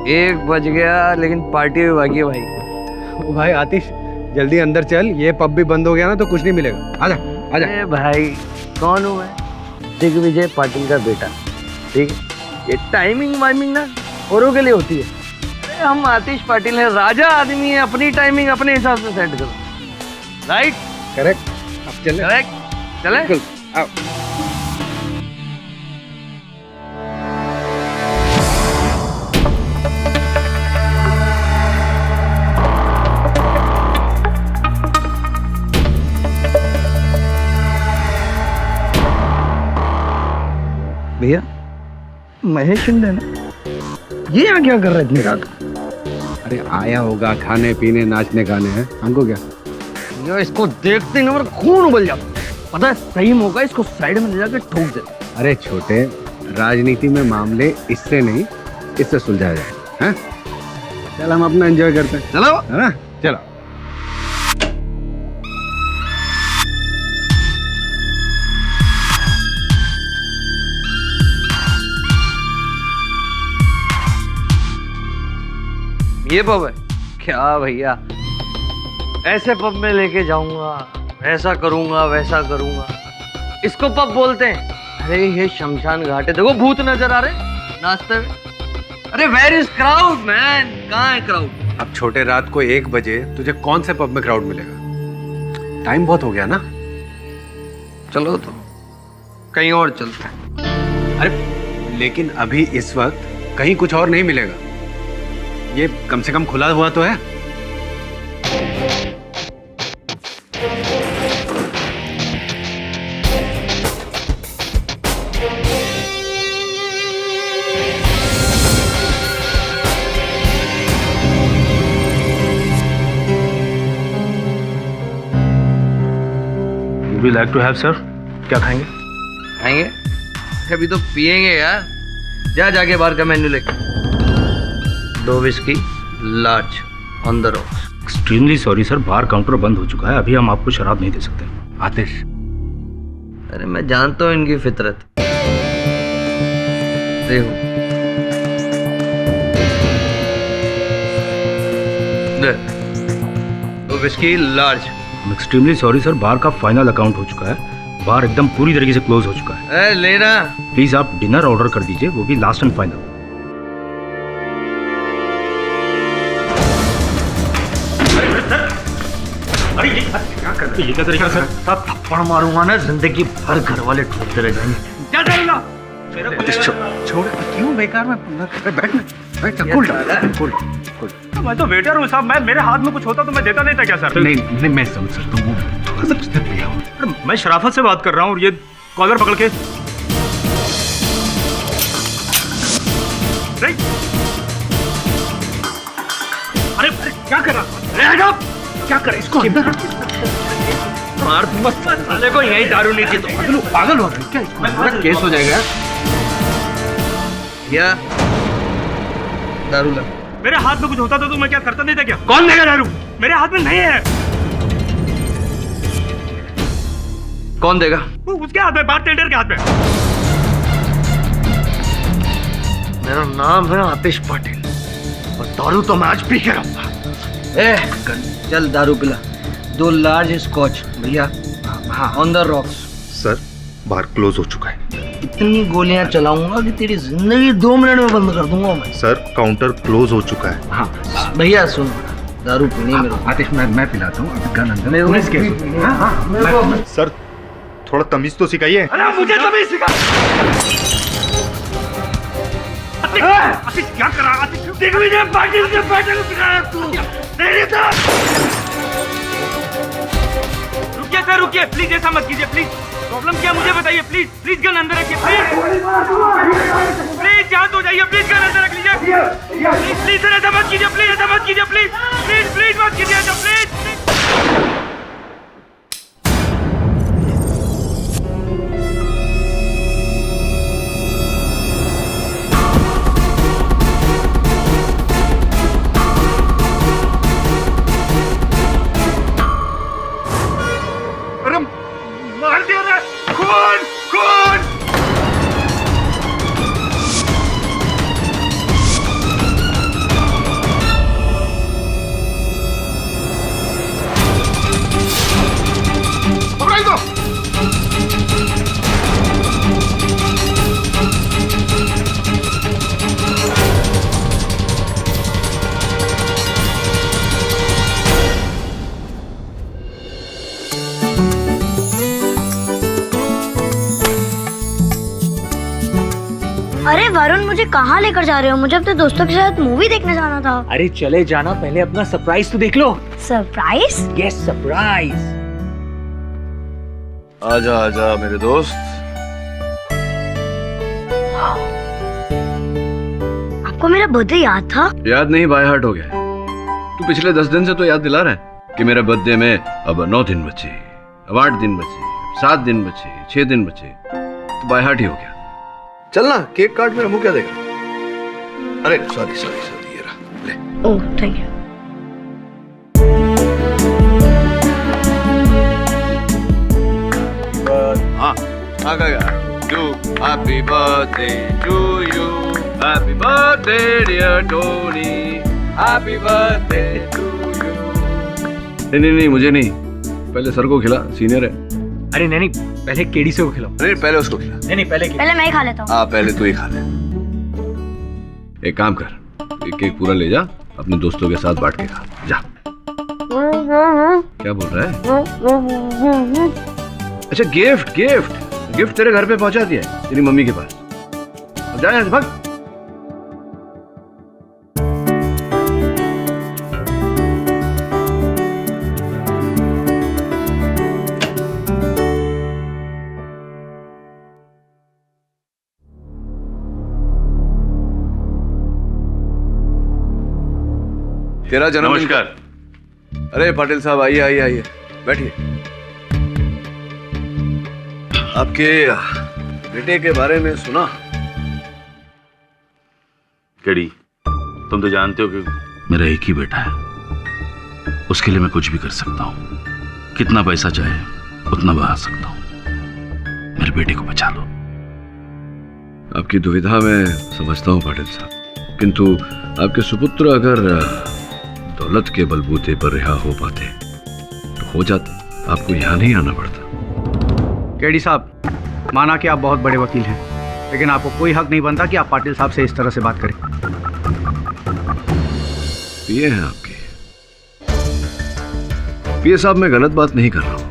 1 बज गया लेकिन पार्टी भी बाकी है भाई। भाई आतिश जल्दी अंदर चल, ये पब भी बंद हो गया ना तो कुछ नहीं मिलेगा। आजा आजा। अरे भाई कौन हूँ मैं? दिग्विजय पाटिल का बेटा, ठीक है। ये टाइमिंग वाइमिंग ना औरों के लिए होती है। अरे हम आतिश पाटिल है, राजा आदमी है, अपनी टाइमिंग अपने हिसाब से सेट करो। राइट? करेक्ट। अब चले। करेक्ट। चले? बिल्कुल। आओ। भैया महेश शिंदे ना, ये यहाँ क्या कर रहे थे रात को? अरे आया होगा खाने पीने नाचने गाने हैं, हमको क्या। ये इसको देखते ही ना मेरा खून उबल जाता। पता है सही मौका इसको साइड में ले जाकर ठोक दे। अरे छोटे, राजनीति में मामले इससे नहीं इससे सुलझाया जाए, हैं? चल हम अपना एंजॉय करते हैं। चलो है ना, चलो। ये पब है क्या भैया? ऐसे पब में लेके जाऊंगा, ऐसा करूंगा वैसा करूंगा, इसको पब बोलते हैं? अरे ये शमशान घाट है, देखो भूत नजर आ रहे नाचते हुए। अरे वेयर इज क्राउड मैन? कहाँ है क्राउड? अब छोटे, रात को 1 बजे तुझे कौन से पब में क्राउड मिलेगा? टाइम बहुत हो गया ना। चलो तो कहीं और चलते हैं। अरे लेकिन अभी इस वक्त कहीं कुछ और नहीं मिलेगा। ये कम से कम खुला हुआ तो है। Would you like to have, sir? क्या खाएंगे? खाएंगे? अभी तो पिएंगे यार। जा जाके बाहर का मेन्यू लेके 2 whisky large on the rocks. Extremely sorry sir, bar counter बंद हो चुका है, अभी हम आपको शराब नहीं दे सकते। आतिश, अरे मैं जानता हूँ इनकी फितरत। देखो तो whisky large. Extremely sorry sir, bar का फाइनल अकाउंट हो चुका है, बार एकदम पूरी तरीके से क्लोज हो चुका है। लेना प्लीज आप डिनर ऑर्डर कर दीजिए, वो भी लास्ट एंड फाइनल। अरे ये क्या कर रहे हैं? ये क्या तरीका सर? साहब थप्पड़ मारूंगा ना, जिंदगी भर घर वाले ठोकते रह जाएंगे। क्या डरेगा? छोड़, क्यों बेकार में बैठ कूल कूल। मैं तो वेटर हूँ साहब, मैं मेरे हाथ में कुछ होता तो मैं देता नहीं था क्या सर? नहीं नहीं, मैं समझ सकता हूँ, थोड़ा सा कुछ पिया हो। मैं शराफत से बात कर रहा हूँ और ये कॉलर पकड़ के नहीं। अरे क्या कर रहा? क्या करे इसको? मार दूंगा साले को, यही दारू नहीं थी तो पागल हो गए क्या? इसको केस हो जाएगा। क्या दारू ला? मेरे हाथ में कुछ होता तो मैं क्या करता नहीं था क्या? कौन देगा दारू? मेरे हाथ में नहीं है। कौन देगा? उसके हाथ में, बारटेंडर के हाथ में। मेरा नाम है आतिश पाटिल और दारू तो मैं आज पी के रहूंगा। चल दारू पिला। 2 लार्ज स्कॉच भैया। हाँ on the rocks. Sir bar close हो चुका है। इतनी गोलियां चलाऊंगा कि तेरी जिंदगी 2 मिनट में बंद कर दूंगा मैं। सर काउंटर क्लोज हो चुका है। हाँ भैया सुन, दारू पीनी है मेरे। आतिश, मैं पिलाता हूँ। गन अंदर। सर थोड़ा तमीज तो सिखाइए। अरे मुझे तमीज सिखा। आतिश क्या कर रहा है? आतिश दिग्विजय पाटिल के बेटे को सिखाया तू? तेरी रुकिए सर, रुकिए प्लीज, ऐसा मत कीजिए प्लीज। प्रॉब्लम क्या मुझे बताइए प्लीज। प्लीज गन अंदर रखिए प्लीज। प्लीज शांत हो जाइए प्लीज, गन अंदर रख लीजिए प्लीज। प्लीज सर ऐसा मत कीजिए प्लीज, ऐसा मत कीजिए प्लीज। प्लीज प्लीज मत कीजिए ऐसा प्लीज। मार दिया रे, खून खून। अरे वरुण, मुझे कहाँ लेकर जा रहे हो? मुझे अपने दोस्तों के साथ मूवी देखने जाना था। अरे चले जाना, पहले अपना सरप्राइज तो देख लो। सरप्राइज? Yes, surprise. आजा आजा मेरे दोस्त। आपको मेरा बर्थडे याद था? याद नहीं, बाय हार्ट हो गया। तू पिछले 10 दिन से तो याद दिला रहा है कि मेरे बर्थडे में अब 9 दिन बचे, अब 8 दिन बचे, 7 दिन बचे, 6 दिन बचे, तो बाय हार्ट ही हो गया। चलना, केक काट, मेरा मुंह क्या देगा। अरे सॉरी सॉरी सॉरी, ये रहा ले। Oh thank you. हाँ हाँ काका, to happy birthday to you, happy birthday dear Tony, happy birthday to you. नहीं नहीं नहीं, मुझे नहीं, पहले सर को खिला, सीनियर है। अरे नहीं, पहले केडी से को खिलाओ। नहीं पहले उसको खिला। नहीं, पहले पहले मैं ही खा लेता हूँ। हाँ पहले तू ही खा ले। एक काम कर, एक केक पूरा ले जा, अपने दोस्तों के साथ बांट के खा जा। क्या बोल रहा है? अच्छा गिफ्ट गिफ्ट गिफ्ट तेरे घर पे पहुंचा दिया है तेरी मम्मी के पास। अब जा यहाँ से, भाग। तेरा जन्मदिन। नमस्कार। अरे पाटिल साहब, आइए आइए आइए, बैठिए। आपके बेटे के बारे में सुना? केडी, तुम तो जानते हो कि मेरा एक ही बेटा है, उसके लिए मैं कुछ भी कर सकता हूँ, कितना पैसा चाहे उतना बहा सकता हूँ। मेरे बेटे को बचा लो। आपकी दुविधा मैं समझता हूँ पाटिल साहब, किंतु आपके सुपुत्र अगर दौलत के बलबूते पर रिहा हो पाते तो हो जाते, आपको यहाँ नहीं आना पड़ता। केडी साहब, माना कि आप बहुत बड़े वकील हैं, लेकिन आपको कोई हक नहीं बनता कि आप पाटिल साहब से इस तरह से बात करें। पिए हैं आपके? पिए साहब, मैं गलत बात नहीं कर रहा हूँ,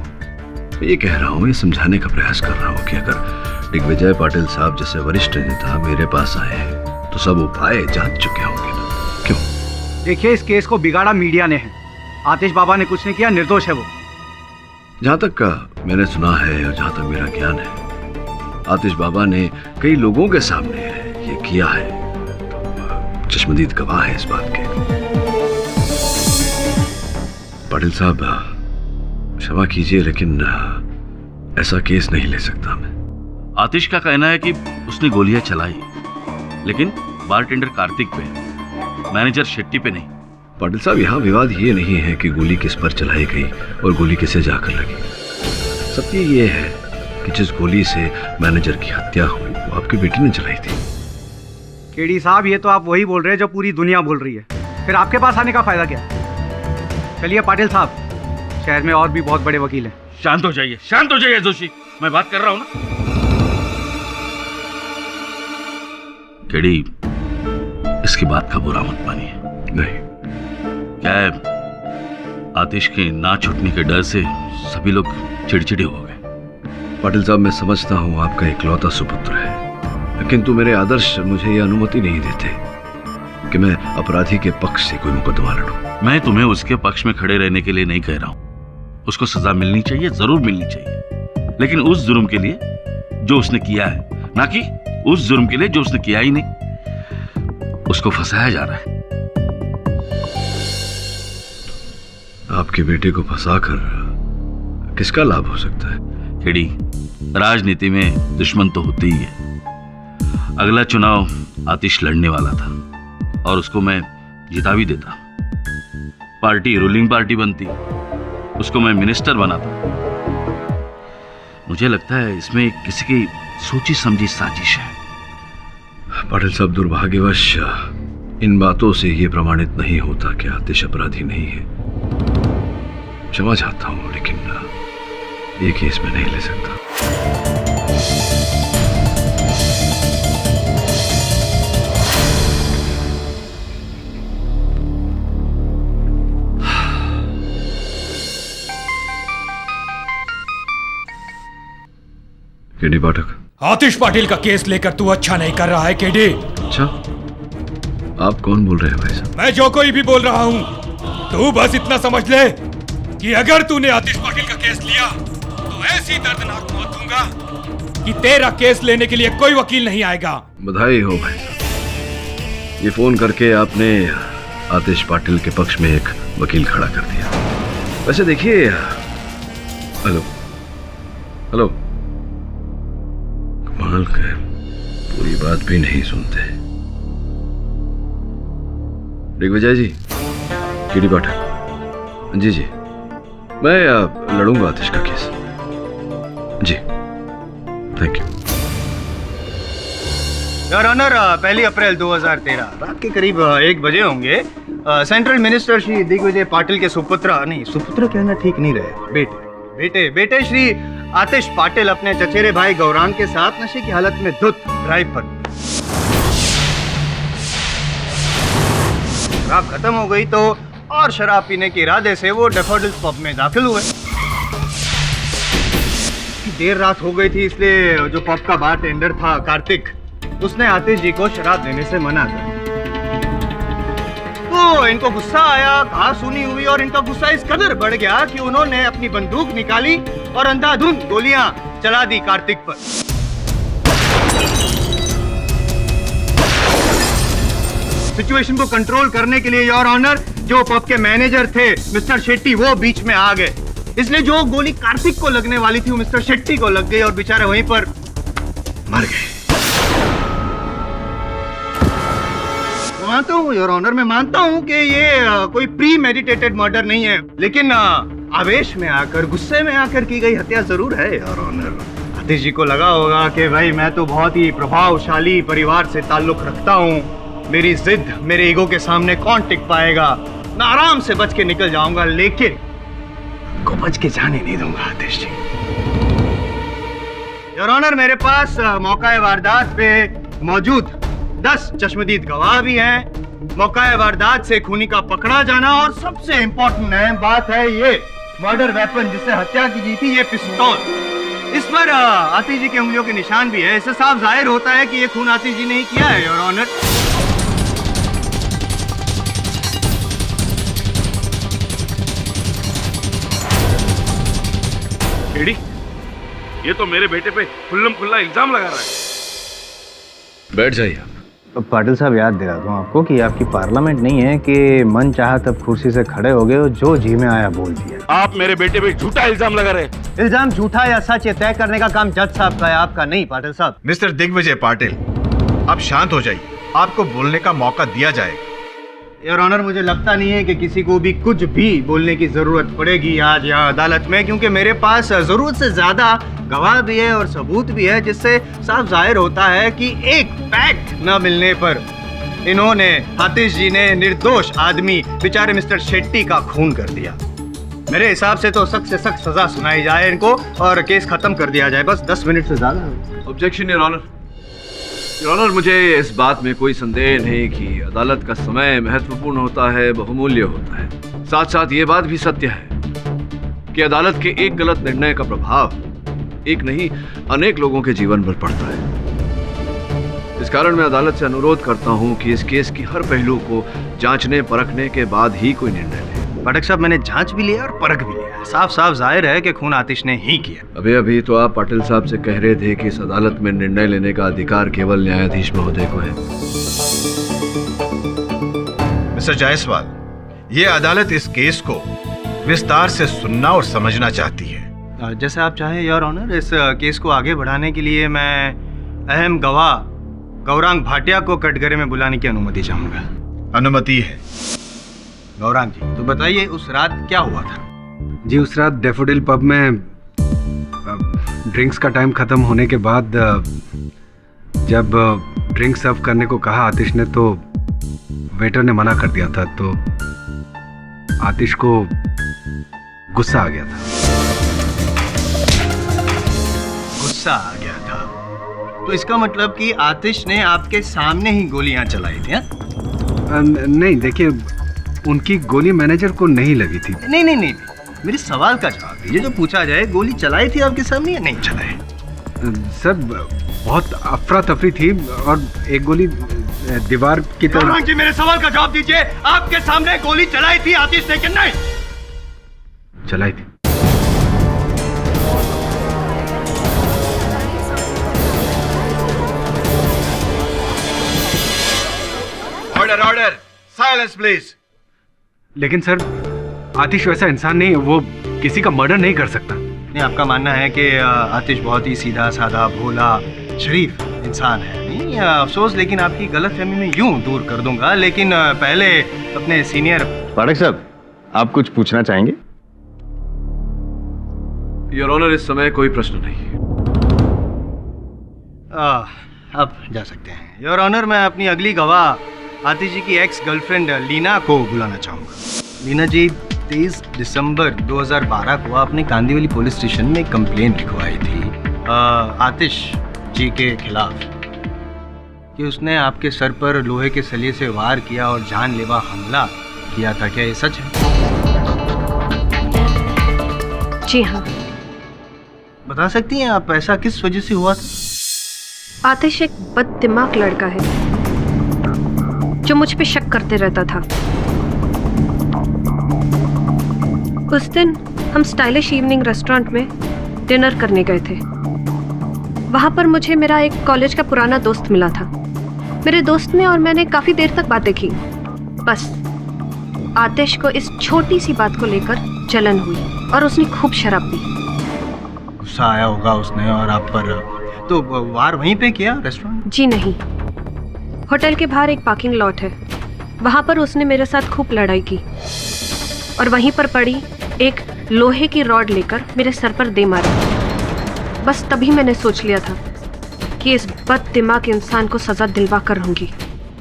मैं ये कह रहा हूँ, ये समझाने का प्रयास कर रहा हूँ कि अगर दिग्विजय पाटिल साहब जैसे वरिष्ठ नेता मेरे पास आए तो सब उपाय जान चुके होंगे ना। क्यों? देखिए, इस केस को बिगाड़ा मीडिया ने है। आतिश बाबा ने कुछ नहीं किया, निर्दोष है वो। जहां तक का मैंने सुना है और जहां तक मेरा ज्ञान है, आतिश बाबा ने कई लोगों के सामने ये किया है, तो चश्मदीद गवाह है इस बात के। पाटिल साहब, क्षमा कीजिए, लेकिन ऐसा केस नहीं ले सकता मैं। आतिश का कहना है कि उसने गोलियां चलाई, लेकिन बारटेंडर कार्तिक पे, मैनेजर शेट्टी पे नहीं। पाटिल साहब, यहाँ विवाद ये नहीं है कि गोली किस पर चलाई गई और गोली किसे जाकर लगी। सत्य ये है कि जिस गोली से मैनेजर की हत्या हुई वो आपकी बेटी ने चलाई थी। केडी साहब, ये तो आप वही बोल रहे हैं जो पूरी दुनिया बोल रही है, फिर आपके पास आने का फायदा क्या? चलिए पाटिल साहब, शहर में और भी बहुत बड़े वकील हैं। शांत हो जाइए, शांत हो जाइए जोशी, मैं बात कर रहा हूं ना। केडी, इसकी बात का बुरा मत मानिए। नहीं, क्या है, आतिश के ना छूटने के डर से सभी लोग चिड़चिड़े हो गए। पाटिल साहब, मैं समझता हूँ आपका इकलौता सुपुत्र है, किंतु मेरे आदर्श मुझे ये अनुमति नहीं देते कि मैं अपराधी के पक्ष से कोई मुकदमा लड़ूं। मैं तुम्हें उसके पक्ष में खड़े रहने के लिए नहीं कह रहा हूं। उसको सजा मिलनी चाहिए, जरूर मिलनी चाहिए, लेकिन उस जुर्म के लिए जो उसने किया है, ना कि उस जुर्म के लिए जो उसने किया ही नहीं। उसको फंसाया जा रहा है। आपके बेटे को फंसाकर किसका लाभ हो सकता है? केडी, राजनीति में दुश्मन तो होते ही है। अगला चुनाव आतिश लड़ने वाला था और उसको मैं जिता भी देता। पार्टी रूलिंग पार्टी बनती, उसको मैं मिनिस्टर बनाता। मुझे लगता है इसमें किसी की सोची समझी साजिश है। पाटिल साहब, दुर्भाग्यवश इन बातों से ये प्रमाणित नहीं होता कि आतिश अपराधी नहीं है। क्षमा चाहता हूं, लेकिन ये केस में नहीं ले सकता। केडी पाठक, आतिश पाटिल का केस लेकर तू अच्छा नहीं कर रहा है केडी। अच्छा, आप कौन बोल रहे हैं भाई साहब? मैं जो कोई भी बोल रहा हूँ, तू बस इतना समझ ले कि अगर तूने आतिश पाटिल का केस लिया तो ऐसी दर्दनाक मौत दूंगा कि तेरा केस लेने के लिए कोई वकील नहीं आएगा। बधाई हो भाई साहब, ये फोन करके आपने आतिश पाटिल के पक्ष में एक वकील खड़ा कर दिया। वैसे देखिए, हेलो हेलो, कमाल कर पूरी बात भी नहीं सुनते। दिग्विजय जी, केडी पाठक जी जी, मैं लड़ूंगा आतिश का केस जी। Thank you. Your honour, 1 April 2013 रात के करीब 1 बजे होंगे, सेंट्रल मिनिस्टर श्री दिग्विजय पाटिल के सुपुत्र कहना ठीक नहीं रहे, बेटे श्री आतिश पाटिल अपने चचेरे भाई गौरांग के साथ नशे की हालत में धुत ड्राइव पर। शराब खत्म हो गई तो और शराब पीने के इरादे से वो डैफोडिल्स पब में दाखिल हुए। देर रात हो गई थी, इसलिए जो पब का बारटेंडर था कार्तिक, उसने आतिश जी को शराब देने से मना कर। तो इनको गुस्सा आया, कहा सुनी हुई, और इनका गुस्सा इस कदर बढ़ गया कि उन्होंने अपनी बंदूक निकाली और अंधाधुंध गोलियां चला दी कार्तिक पर। सिचुएशन को कंट्रोल करने के लिए योर ऑनर, जो पब के मैनेजर थे मिस्टर शेट्टी, वो बीच में आ गए। इसलिए जो गोली कार्तिक को लगने वाली थी वो मिस्टर शेट्टी को लग गई और बेचारे वहीं पर मर गए। मानता हूँ योर ऑनर, मैं मानता हूँ कि ये कोई प्री मेडिटेटेड मर्डर नहीं है, लेकिन आवेश में आकर, गुस्से में आकर की गई हत्या जरूर है योर ऑनर। आतिश जी को लगा होगा कि भाई मैं तो बहुत ही प्रभावशाली परिवार से ताल्लुक रखता हूँ, मेरी जिद, मेरे ईगो के सामने कौन टिक पाएगा, मैं आराम से बच के निकल जाऊंगा, लेकिन को बच के जाने नहीं दूंगा आतिश जी। योर ऑनर, मेरे पास मौका वारदात पे मौजूद 10 चश्मदीद गवाह भी हैं। मौका वारदात से खूनी का पकड़ा जाना, और सबसे इम्पोर्टेंट बात है ये मर्डर वेपन जिससे हत्या की गई थी, ये पिस्तौल। इस पर आतिश जी की उंगलियों के निशान भी है। इससे साफ जाहिर होता है कि ये खून आतिश जी ने ही किया है योर ऑनर। केडी, ये तो मेरे बेटे पे खुल्लम खुल्ला इल्जाम लगा रहा है। बैठ जाइए आप। पाटिल साहब, याद दिला दूं आपको कि आपकी पार्लियामेंट नहीं है कि मन चाहा तब कुर्सी से खड़े हो गए और जो जी में आया बोल दिया। आप मेरे बेटे पे झूठा इल्जाम लगा रहे हैं। इल्जाम झूठा या सच, ये तय करने का काम जज साहब का है, आपका नहीं पाटिल साहब। मिस्टर दिग्विजय पाटिल, आप शांत हो जाइए, आपको बोलने का मौका दिया जाएगा। योर ऑनर, मुझे लगता नहीं है कि किसी को भी कुछ भी बोलने की जरूरत पड़ेगी आज यहाँ अदालत में, क्योंकि मेरे पास जरूरत से ज्यादा गवाह भी है और सबूत भी है, जिससे साफ जाहिर होता है कि एक फैक्ट न मिलने पर इन्होंने, आतिश जी ने, निर्दोष आदमी बेचारे मिस्टर शेट्टी का खून कर दिया। मेरे हिसाब से तो सख्त से सख्त सजा सुनाई जाए इनको और केस खत्म कर दिया जाए, बस 10 मिनट से ज्यादा। Objection your honour. Your honour, मुझे इस बात में कोई संदेह नहीं कि अदालत का समय महत्वपूर्ण होता है, बहुमूल्य होता है। साथ साथ ये बात भी सत्य है कि अदालत के एक गलत निर्णय का प्रभाव एक नहीं अनेक लोगों के जीवन पर पड़ता है। इस कारण मैं अदालत से अनुरोध करता हूं कि इस केस की हर पहलू को जांचने परखने के बाद ही कोई निर्णय ले। पाठक साहब, मैंने जांच भी लिया और परख भी लिया, साफ साफ जाहिर है कि खून आतिश ने ही किया। अभी तो आप पाटिल साहब से कह रहे थे कि इस अदालत में निर्णय लेने का अधिकार केवल न्यायाधीश महोदय को है। मिस्टर जायसवाल, ये अदालत इस केस को विस्तार से सुनना और समझना चाहती है। जैसे आप चाहें योर ऑनर। इस केस को आगे बढ़ाने के लिए मैं अहम गवाह गौरांग भाटिया को कटघरे में बुलाने की अनुमति चाहूंगा। अनुमति है। गौरांग जी, तो बताइए उस रात क्या हुआ था? जी, उस रात डैफोडिल पब में ड्रिंक्स का टाइम ख़त्म होने के बाद जब ड्रिंक सर्व करने को कहा आतिश ने, तो वेटर ने मना कर दिया था, तो आतिश को गुस्सा आ गया था। गुस्सा आ गया था, तो इसका मतलब कि आतिश ने आपके सामने ही गोलियां चलाई थी? नहीं, देखिए, उनकी गोली मैनेजर को नहीं लगी थी। नहीं, मेरे सवाल का जवाब दीजिए। जो पूछा जाए, गोली चलाई थी आपके सामने या नहीं चलाई? सर बहुत अफरा तफरी थी और एक गोली दीवार की तरफ। जी मेरे सवाल का जवाब दीजिए, आपके सामने गोली चलाई थी आतिश ने कि नहीं? चलाई थी। Order order, silence please. लेकिन सर आतिश वैसा इंसान नहीं है, वो किसी का मर्डर नहीं कर सकता। नहीं, आपका मानना है कि आतिश बहुत ही सीधा साधा भोला शरीफ इंसान है। नहीं अफसोस, लेकिन आपकी गलतफहमी में यूं दूर कर दूंगा, लेकिन पहले अपने सीनियर पाठक साहब, आप कुछ पूछना चाहेंगे? योर ऑनर, इस समय कोई प्रश्न नहीं। अब जा सकते हैं। योर ऑनर, मैं अपनी अगली गवाह आतिश जी की एक्स गर्लफ्रेंड लीना को बुलाना चाहूँगा। लीना जी, 23 दिसंबर 2012 को आपने कांदीवली पुलिस स्टेशन में कंप्लेंट लिखवाई थी आतिश जी के खिलाफ कि उसने आपके सर पर लोहे के सलिए से वार किया और जानलेवा हमला किया था। क्या ये सच है? जी हाँ। बता सकती हैं आप ऐसा किस वजह से हुआ था? आतिश एक बददिमाग लड़का है जो मुझ पे शक करते रहता था। उस दिन हम स्टाइलिश इवनिंग रेस्टोरेंट में डिनर करने गए थे। वहां पर मुझे मेरा एक कॉलेज का पुराना दोस्त मिला था। मेरे दोस्त ने और मैंने काफी देर तक बातें की। बस आतिश को इस छोटी सी बात को लेकर जलन हुई और उसने खूब शराब पी। गुस्सा आया होगा उसने और आप पर, तो वार वहीं पे किया रेस्टोरेंट? जी नहीं, होटल के बाहर एक पार्किंग लॉट है, वहां पर उसने मेरे साथ खूब लड़ाई की और वहीं पर पड़ी एक लोहे की रॉड लेकर मेरे सर पर दे मारा। बस तभी मैंने सोच लिया था कि इस बददिमाग इंसान को सजा दिलवा कर रहूंगी।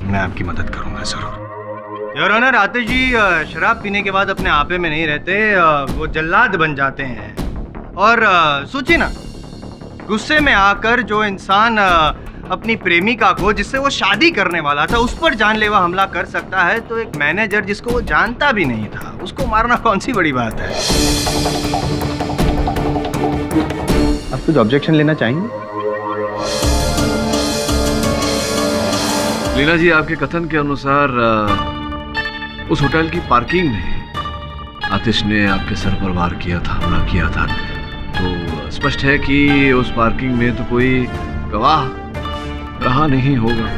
मैं आपकी मदद करूंगा जरूर। योर ऑनर, आतिश जी शराब पीने के बाद अपने आपे में नहीं रहते, वो जल्लाद बन जाते हैं। और सोचिए ना, गुस्से में आकर जो इंसान अपनी प्रेमिका को, जिससे वो शादी करने वाला था, उस पर जानलेवा हमला कर सकता है, तो एक मैनेजर जिसको वो जानता भी नहीं था, उसको मारना कौन सी बड़ी बात है? आप कुछ ऑब्जेक्शन लेना चाहेंगे? लीना जी, आपके कथन के अनुसार उस होटल की पार्किंग में आतिश ने आपके सर पर वार किया था, हमला किया था, तो स्पष्ट है कि उस पार्किंग में तो कोई गवाह रहा नहीं होगा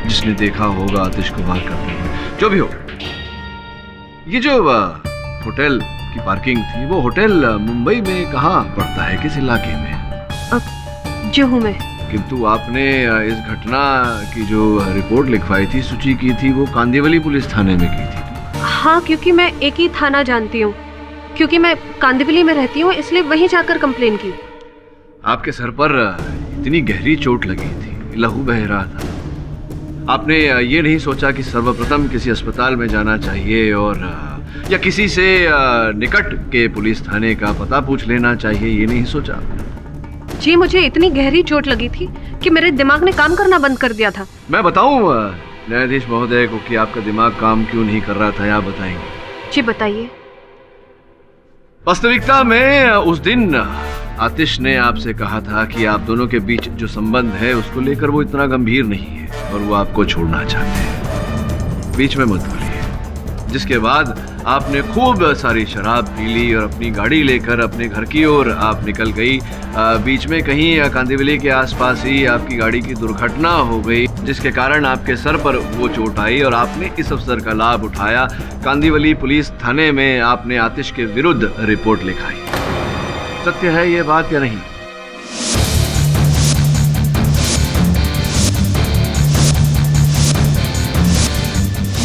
जिसने देखा होगा आतिश को वार करते हुए। जो भी हो, ये जो होटल की पार्किंग थी, वो होटल मुंबई में कहाँ पड़ता है, किस इलाके में? जुहू में। किंतु आपने इस घटना की जो रिपोर्ट लिखवाई थी, सूची की थी, वो कांदीवली पुलिस थाने में की थी। हाँ, क्योंकि मैं एक ही थाना जानती हूँ, क्योंकि मैं कांदीवली में रहती हूँ, इसलिए वहीं जाकर कंप्लेन की। आपके सर पर इतनी गहरी चोट लगी थी, लहू बह रहा था, आपने ये नहीं सोचा कि सर्वप्रथम किसी अस्पताल में जाना चाहिए और या किसी से निकट के पुलिस थाने का पता पूछ लेना चाहिए, ये नहीं सोचा? जी, मुझे इतनी गहरी चोट लगी थी कि मेरे दिमाग ने काम करना बंद कर दिया था। मैं बताऊं न्यायाधीश महोदय को कि आपका दिमाग काम क्यों नहीं कर रहा था, या बताएंगे? जी बताइए। वास्तविकता में उस दिन आतिश ने आपसे कहा था कि आप दोनों के बीच जो संबंध है उसको लेकर वो इतना गंभीर नहीं है और वो आपको छोड़ना चाहते हैं, बीच में मत बोलिए। जिसके बाद आपने खूब सारी शराब पी ली और अपनी गाड़ी लेकर अपने घर की ओर आप निकल गई। बीच में कहीं कांदीवली के आसपास ही आपकी गाड़ी की दुर्घटना हो गई, जिसके कारण आपके सर पर वो चोट आई और आपने इस अवसर का लाभ उठाया। कांदीवली पुलिस थाने में आपने आतिश के विरुद्ध रिपोर्ट लिखाई। सत्य है ये बात या नहीं?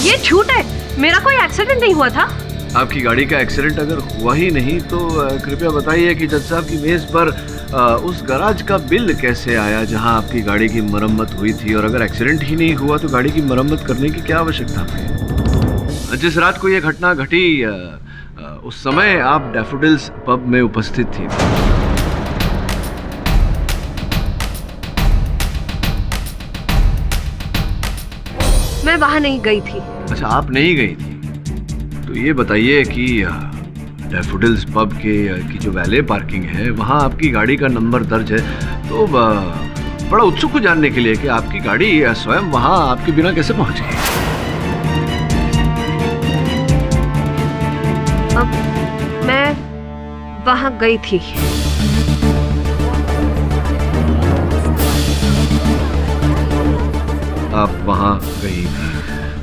ये झूठ है, मेरा कोई एक्सीडेंट नहीं हुआ था। आपकी गाड़ी का एक्सीडेंट अगर हुआ ही नहीं तो कृपया बताइए कि जज साहब की मेज पर उस गैराज का बिल कैसे आया जहां आपकी गाड़ी की मरम्मत हुई थी, और अगर एक्सीडेंट ही नहीं हुआ तो गाड़ी की मरम्मत करने की क्या आवश्यकता थी? जिस रात को यह घटना घटी उस समय आप डैफोडिल्स पब में उपस्थित थी। मैं वहां नहीं गई थी। अच्छा, आप नहीं गई थी, तो ये बताइए कि डैफोडिल्स पब की जो वैले पार्किंग है वहाँ आपकी गाड़ी का नंबर दर्ज है, तो बड़ा उत्सुक हूं जानने के लिए कि आपकी गाड़ी स्वयं वहां आपके बिना कैसे पहुंच गई। अब मैं वहां गई थी। आप वहां गई थी।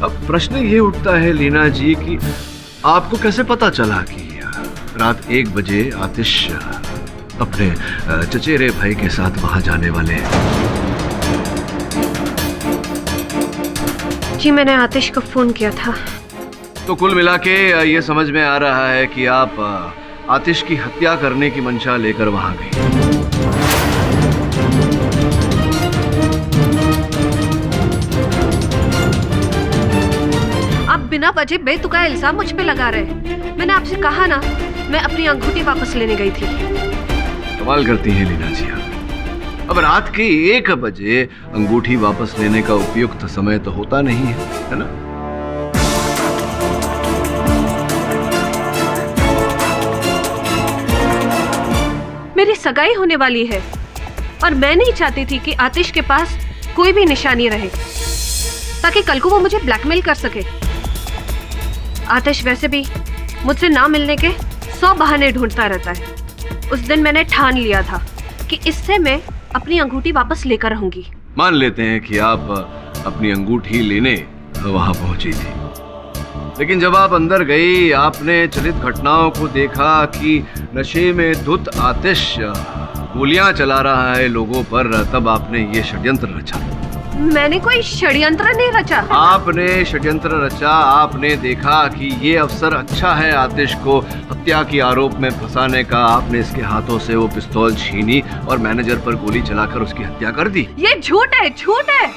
अब प्रश्न ये उठता है लीना जी कि आपको कैसे पता चला कि रात 1 बजे आतिश अपने चचेरे भाई के साथ वहां जाने वाले हैं। जी मैंने आतिश को फोन किया था। तो कुल मिला के ये समझ में आ रहा है कि आप आतिश की हत्या करने की मंशा लेकर वहां गई। आप बिना वजह बेतुका इल्जाम मुझ पे लगा रहे। मैंने आपसे कहा ना, मैं अपनी अंगूठी वापस लेने गई थी। कमाल करती हैं लीना जी आप। अब रात के 1 बजे अंगूठी वापस लेने का उपयुक्त समय तो होता नहीं है ना? मेरी सगाई होने वाली है और मैं नहीं चाहती थी कि आतिश के पास कोई भी निशानी रहे ताकि कल को वो मुझे ब्लैकमेल कर सके। आतिश वैसे भी मुझसे ना मिलने के 100 बहाने ढूंढता रहता है। उस दिन मैंने ठान लिया था कि इससे मैं अपनी अंगूठी वापस लेकर रहूंगी। मान लेते हैं कि आप अपनी अंगूठी लेने वहां पहुंची थी, लेकिन जब आप अंदर गई आपने चलित घटनाओं को देखा कि नशे में धुत आतिश गोलियां चला रहा है लोगों पर, तब आपने ये षड्यंत्र रचा। मैंने कोई षड्यंत्र नहीं रचा। आपने षड्यंत्र रचा। आपने देखा कि ये अवसर अच्छा है आतिश को हत्या के आरोप में फंसाने का। आपने इसके हाथों से वो पिस्तौल छीनी और मैनेजर पर गोली चलाकर उसकी हत्या कर दी। ये झूठ है, झूठ है।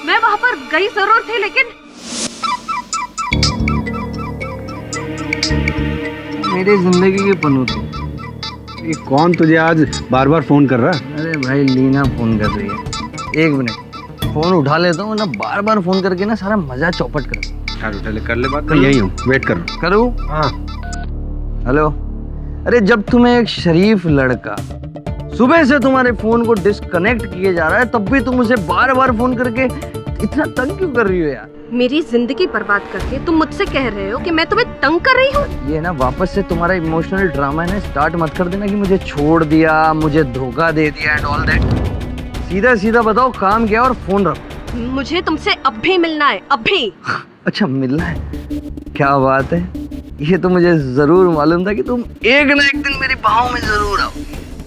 मैं वहां पर गई जरूर थी, लेकिन मेरी जिंदगी के पनूते। ये कौन तुझे आज बार बार फोन कर रहा है? अरे भाई लीना फोन कर रही है। 1 मिनट फोन उठा लेता हूँ ना, बार बार फोन करके ना सारा मजा चौपट कर। उठा ले, कर ले बात। मैं यही हूँ, वेट कर रहा हूँ। करूँ? हाँ। हेलो। अरे जब तुम्हें एक शरीफ लड़का सुबह से तुम्हारे फोन को डिस्कनेक्ट किए जा रहा है, तब भी तुम उसे बार बार फोन करके इतना तंग क्यों कर रही हो यार? मेरी जिंदगी बर्बाद करके तुम मुझसे कह रहे हो कि मैं तुम्हें तंग कर रही हूँ? ये ना वापस से तुम्हारा इमोशनल ड्रामा है ना, स्टार्ट मत कर देना कि मुझे छोड़ दिया, मुझे धोखा दे दिया एंड ऑल दैट। सीधा सीधा बताओ काम क्या और फोन रखो। मुझे तुमसे अभी मिलना है, अभी। अच्छा मिलना है? क्या बात है। ये तो मुझे जरूर मालूम था कि तुम एक ना एक दिन मेरी बाहों में जरूर आओ।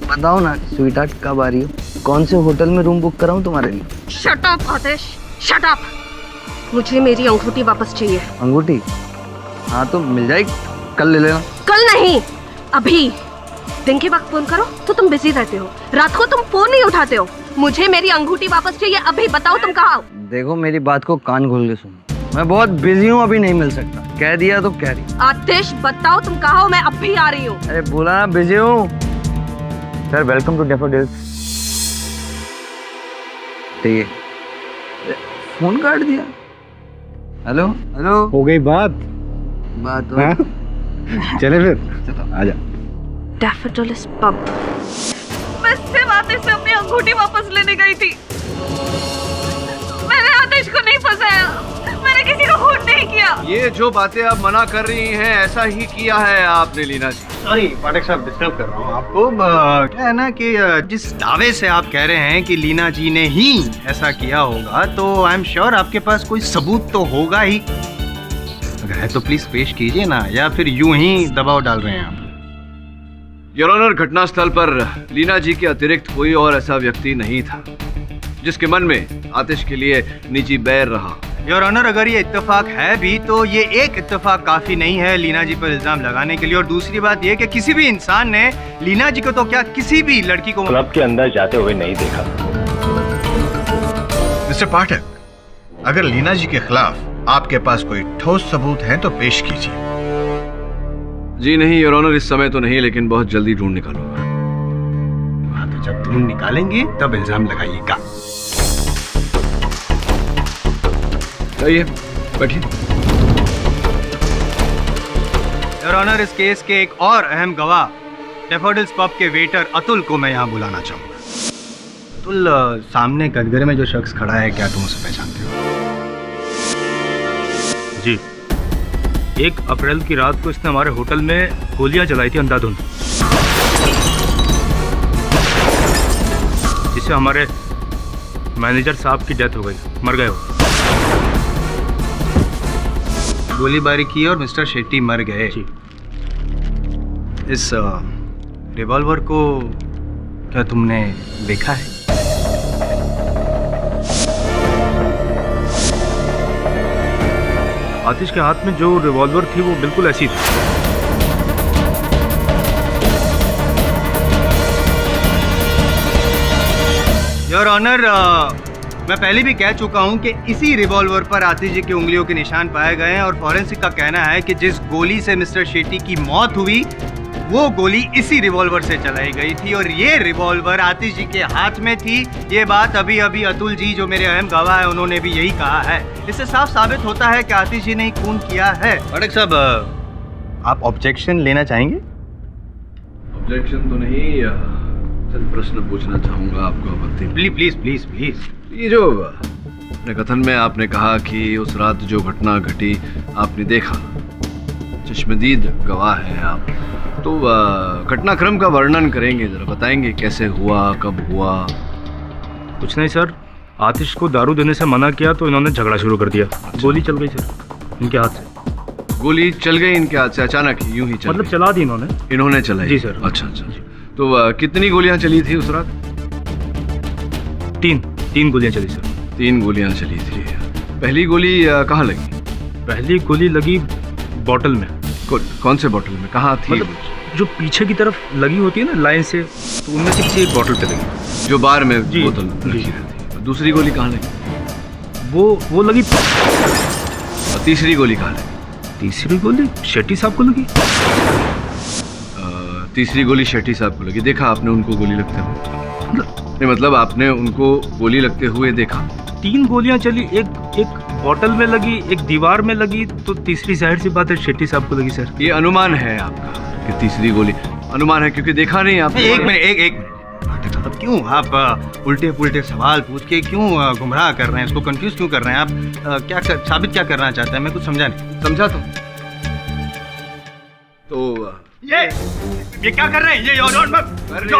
बताओ ना स्वीटहार्ट, कब आ रही हो? कौन से होटल में रूम बुक कराऊं तुम्हारे लिए? शट अप आतिश, शट अप। मुझे मेरी अंगूठी वापस चाहिए। अंगूठी? हाँ तो मिल जाएगी, कल ले लेना। कल नहीं, अभी। दिन के वक्त फोन करो तो तुम बिजी रहते हो, रात को तुम फोन नहीं उठाते हो। मुझे मेरी अंगूठी वापस चाहिए अभी। बताओ तुम कहाँ हो? देखो मेरी बात को कान खोल के सुनो, मैं बहुत बिजी हूँ, अभी नहीं मिल सकता। कह दिया तो कह रही। आतिश बताओ तुम कहाँ हो, मैं अभी आ रही हूँ। अरे बोला ना बिजी हूँ। Sir welcome to Daffodils. ठीक है, फोन काट दिया। Hello hello. हो गई बात? बात हाँ? चले फिर, आजा। Daffodils pub. मैं सिर्फ आतिश से अपनी अंगूठी वापस लेने गई थी। मैंने आतिश को नहीं फंसाया, मैंने किसी को खून नहीं किया। ये जो बातें आप मना कर रही हैं, ऐसा ही किया है आपने लीना जी। सॉरी पाठक साहब, डिस्टर्ब कर रहा हूँ आपको। क्या है ना कि जिस दावे से आप कह रहे हैं कि लीना जी ने ही ऐसा किया होगा, तो आई एम श्योर आपके पास कोई सबूत तो होगा ही। अगर है तो प्लीज पेश कीजिए ना, या फिर यूं ही दबाव डाल रहे हैं आप? योर ऑनर, घटनास्थल पर लीना जी के अतिरिक्त कोई और ऐसा व्यक्ति नहीं था जिसके मन में आतिश के लिए निजी बैर रहा। योर ऑनर, अगर ये इत्तेफाक है भी तो ये एक इत्तेफाक काफी नहीं है लीना जी पर इल्जाम लगाने के लिए। और दूसरी बात ये कि किसी भी इंसान ने लीना जी को तो क्या किसी भी लड़की को क्लब के अंदर जाते हुए नहीं देखा। मिस्टर पाठक, अगर लीना जी के खिलाफ आपके पास कोई ठोस सबूत है तो पेश कीजिए। जी नहीं योर ऑनर, इस समय तो नहीं, लेकिन बहुत जल्दी ढूंढ निकालूंगा। तो जब ढूंढ निकालेंगे तब इल्जाम लगाइएगा। आइए बैठिए। योर ऑनर, इस केस के एक और अहम गवाह डैफोडिल्स पब के वेटर अतुल को मैं यहाँ बुलाना चाहूंगा। अतुल, सामने कटघरे में जो शख्स खड़ा है, क्या तुम उसे पहचानते हो? जी, 1 अप्रैल की रात को इसने हमारे होटल में गोलियां चलाई थी अंधाधुंध, जिससे हमारे मैनेजर साहब की डेथ हो गई, मर गए हो। गोलीबारी की और मिस्टर शेट्टी मर गए। जी। इस रिवॉल्वर को क्या तुमने देखा है? आतिश के हाथ में जो रिवॉल्वर थी वो बिल्कुल ऐसी थी। योर ऑनर, मैं पहले भी कह चुका हूं कि इसी रिवॉल्वर पर आतिश जी की उंगलियों के निशान पाए गए हैं और फॉरेंसिक का कहना है कि जिस गोली से मिस्टर शेट्टी की मौत हुई वो गोली इसी रिवॉल्वर से चलाई गई थी और ये रिवॉल्वर आतिश जी के हाथ में थी। ये बात अभी अभी अतुल जी, जो मेरे अहम गवाह है, उन्होंने भी यही कहा है। इससे साफ साबित होता है कि आतिश जी ने ही खून किया है। पाठक साहब, आप ऑब्जेक्शन लेना चाहेंगे? ऑब्जेक्शन तो नहीं, चंद प्रश्न पूछना चाहूंगा आपको। Please please please please. ये जो अपने कथन में आपने कहा कि उस रात जो घटना घटी आपने देखा, चश्मदीद गवाह हैं आप, तो घटनाक्रम का वर्णन करेंगे, जरा बताएंगे कैसे हुआ, कब हुआ? कुछ नहीं सर, आतिश को दारू देने से मना किया तो इन्होंने झगड़ा शुरू कर दिया। गोली चल गई सर इनके हाथ से। गोली चल गई इनके हाथ से अचानक, यूं ही चल मतलब गई? चला दी इन्होंने चलाई? जी सर। अच्छा अच्छा। तो कितनी गोलियां चली थी उस रात? 3 गोलियां चली सर। 3 गोलियां चली थी। पहली गोली कहाँ लगी? पहली गोली लगी बॉटल में। कौन से बॉटल में, कहाँ थी? मतलब जो पीछे की तरफ लगी होती है ना लाइन से, तो उनमें से किसी एक बॉटल पे लगी, जो बार में जी, बोतल रखी रहती है। दूसरी गोली कहाँ लगी? वो लगी। और तीसरी गोली कहाँ लगी? तीसरी गोली शेट्टी साहब को लगी। तीसरी गोली शेट्टी साहब को लगी। देखा आपने उनको गोली लगते हुए? नहीं, मतलब आपने उनको गोली लगते हुए देखा? 3 गोलियां चली, एक बॉटल में लगी, एक दीवार में लगी, तो तीसरी जाहिर सी बात है शेट्टी साहब को लगी सर। ये अनुमान है आपका कि तीसरी गोली? अनुमान है क्योंकि देखा नहीं आपने। एक मिनट। अब क्यों आप उल्टे पुल्टे सवाल पूछ के क्यों गुमराह कर रहे हैं, इसको कंफ्यूज क्यों कर रहे हैं आप? साबित क्या करना चाहते हैं? मैं कुछ समझा नहीं। समझा तो ये क्या कर रहे हैं? ये योर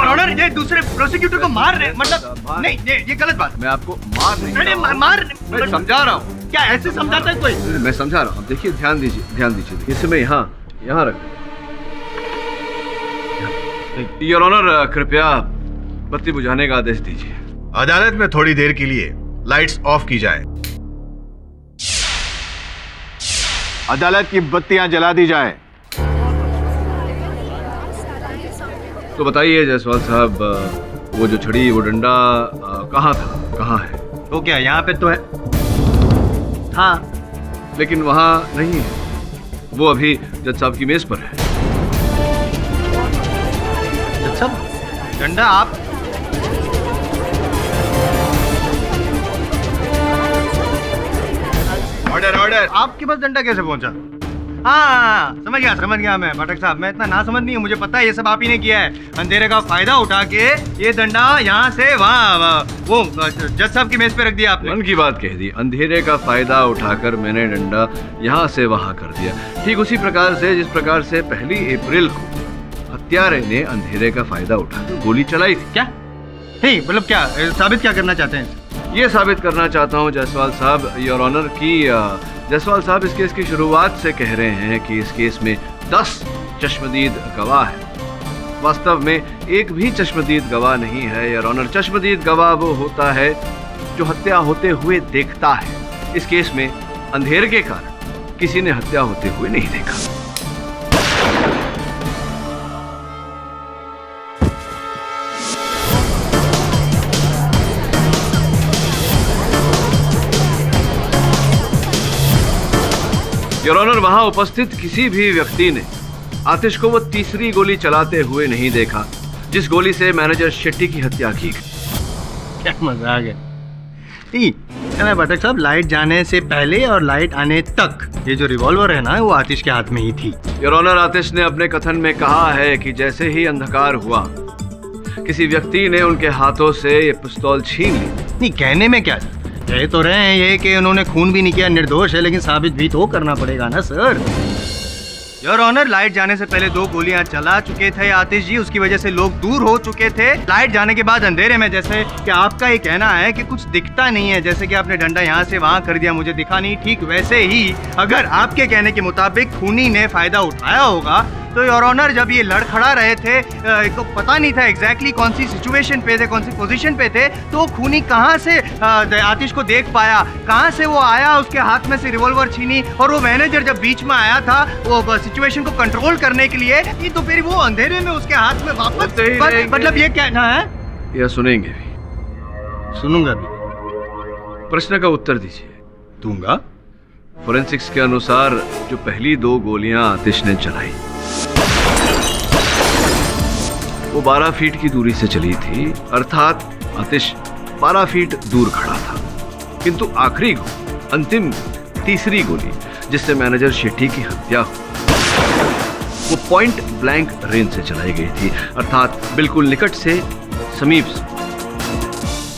ऑनर, ये दूसरे प्रोसिक्यूटर को मार रहे हैं। मतलब नहीं, ये गलत बात। मैं आपको मार नहीं रहा हूं। मार समझा रहा हूँ। क्या ऐसे समझाता है कोई? मैं समझा रहा हूँ। देखिए, ध्यान दीजिए। इसे मैं यहाँ रख। योर ऑनर, कृपया बत्ती बुझाने का आदेश दीजिए। अदालत में थोड़ी देर के लिए लाइट्स ऑफ की जाए। अदालत की बत्तियां जला दी जाए। तो बताइए जायसवाल साहब, वो जो छड़ी, वो डंडा कहाँ था, कहाँ है? तो क्या यहाँ पे तो है? हाँ, लेकिन वहाँ नहीं है। वो अभी जज साहब की मेज पर है। जज साहब, डंडा आप? ऑर्डर। आपके पास डंडा कैसे पहुंचा? हाँ, समझ गया मैं। पाठक साहब, मैं इतना ना समझ नहीं हूँ, मुझे पता है ये सब आप ही ने किया है। अंधेरे का फायदा उठा के ये डंडा यहाँ से वहाँ वो जज साहब की मेज पे रख दिया आपने। मन की बात कह दी। अंधेरे का फायदा उठाकर मैंने डंडा यहाँ से वहाँ कर दिया। ठीक उसी प्रकार से जिस प्रकार से 1 अप्रैल को हत्यारे ने अंधेरे का फायदा उठाकर गोली चलाई थी। क्या नहीं, मतलब क्या साबित क्या करना चाहते हैं? ये साबित करना चाहता हूँ जायसवाल साहब, योर ऑनर, की जायसवाल साहब इस केस की शुरुआत से कह रहे हैं कि इस केस में 10 चश्मदीद गवाह हैं। वास्तव में एक भी चश्मदीद गवाह नहीं है योर ऑनर। चश्मदीद गवाह वो होता है जो हत्या होते हुए देखता है। इस केस में अंधेरे के कारण किसी ने हत्या होते हुए नहीं देखा। योर ऑनर, वहां उपस्थित किसी भी व्यक्ति ने आतिश को वो तीसरी गोली चलाते हुए नहीं देखा जिस गोली से मैनेजर शेट्टी की हत्या की। क्या मजा आ गया। नहीं पाठक साहब, लाइट जाने से पहले और लाइट आने तक ये जो रिवॉल्वर है ना, वो आतिश के हाथ में ही थी। योर ऑनर, आतिश ने अपने कथन में कहा है कि जैसे ही अंधकार हुआ, किसी व्यक्ति ने उनके हाथों से ये पिस्तौल छीन ली। नहीं, कहने में क्या सर, कह तो रहे हैं ये कि उन्होंने खून भी नहीं किया, निर्दोष है, लेकिन साबित भी तो करना पड़ेगा ना सर। योर ऑनर, लाइट जाने से पहले 2 गोलियां चला चुके थे आतिश जी, उसकी वजह से लोग दूर हो चुके थे। लाइट जाने के बाद अंधेरे में, जैसे कि आपका ये कहना है कि कुछ दिखता नहीं है, जैसे कि आपने डंडा यहाँ से वहाँ कर दिया, मुझे दिखा नहीं, ठीक वैसे ही अगर आपके कहने के मुताबिक खूनी ने फायदा उठाया होगा तो योर ऑनर जब ये लड़खड़ा रहे थे तो पता नहीं था एग्जैक्टली कौन सी सिचुएशन पे थे, कौन सी पोजीशन पे थे, तो खूनी कहाँ से आतिश को देख पाया, कहाँ से वो आया, उसके हाथ में से रिवॉल्वर छीनी, और वो मैनेजर जब बीच में आया था वो सिचुएशन को कंट्रोल करने के लिए, तो फिर वो अंधेरे में उसके हाथ में वापस, मतलब ये कहना है या सुनेंगे भी? सुनूंगा भी। प्रश्न का उत्तर दीजिए। दूंगा। फोरेंसिक्स के अनुसार जो पहली 2 गोलियां आतिश ने चलाई वो 12 फीट की दूरी से चली थी, अर्थात आतिश 12 फीट दूर खड़ा था। किंतु आखिरी गोली, अंतिम तीसरी गोली जिससे मैनेजर शेट्टी की हत्या हुई, वो पॉइंट ब्लैंक रेंज से चलाई गई थी, अर्थात बिल्कुल निकट से, समीप से।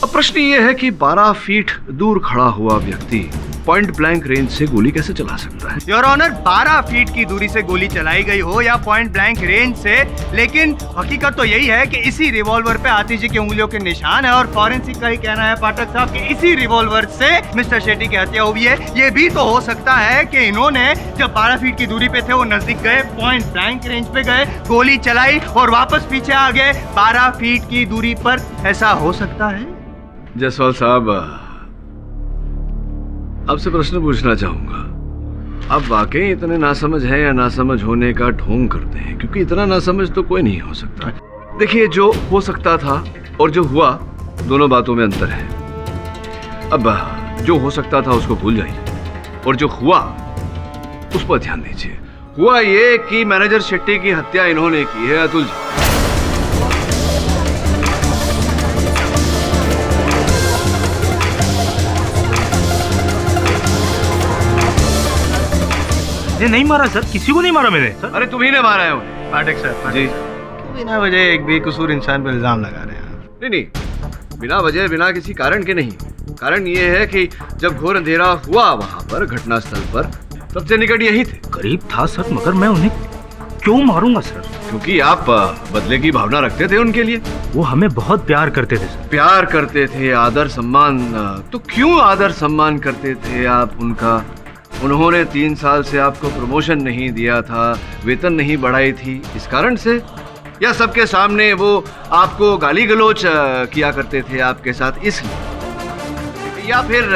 अब प्रश्न ये है कि 12 फीट दूर खड़ा हुआ व्यक्ति पॉइंट ब्लैंक रेंज से गोली कैसे चला सकता है? योर ऑनर, 12 फीट की दूरी से गोली चलाई गई हो या पॉइंट ब्लैंक रेंज से, लेकिन हकीकत तो यही है कि इसी रिवॉल्वर पे आतिश जी की उंगलियों के निशान है, और फॉरेंसिक का ही कहना है पाठक साहब कि इसी रिवॉल्वर से मिस्टर शेट्टी की हत्या हुई है। ये भी तो हो सकता है कि इन्होंने जब 12 फीट की दूरी पे थे वो नजदीक गए, पॉइंट ब्लैंक रेंज पे गए, गोली चलाई और वापस पीछे आ गए 12 फीट की दूरी पर। ऐसा हो सकता है? जायसवाल साहब, आपसे प्रश्न पूछना चाहूंगा, आप वाकई इतने नासमझ हैं या नासमझ होने का ढोंग करते हैं? क्योंकि इतना नासमझ तो कोई नहीं हो सकता। देखिए, जो हो सकता था और जो हुआ, दोनों बातों में अंतर है। अब जो हो सकता था उसको भूल जाइए, और जो हुआ उस पर ध्यान दीजिए। हुआ ये कि मैनेजर शेट्टी की हत्या इन्होंने की है, अतुल जी। नहीं मारा सर, किसी को नहीं मारा मैंने सर। अरे तुम्ही ने मारा है उन्हें। पाठक सर जी, बिना वजह एक बेकसूर इंसान पर इल्जाम लगा रहे हैं। नहीं, बिना वजह, बिना किसी कारण के नहीं। कारण ये है कि जब घोर अंधेरा हुआ वहां पर, घटनास्थल पर, सबसे निकट यही थे। करीब था सर, मगर मैं उन्हें क्यों मारूंगा सर? क्योंकि आप बदले की भावना रखते थे उनके लिए। वो हमें बहुत प्यार करते थे सर। प्यार करते थे, आदर सम्मान। तो क्यों आदर सम्मान करते थे आप उनका? उन्होंने 3 साल से आपको प्रमोशन नहीं दिया था, वेतन नहीं बढ़ाई थी, इस कारण से? या सबके सामने वो आपको गाली गलौज किया करते थे आपके साथ इसलिए? या फिर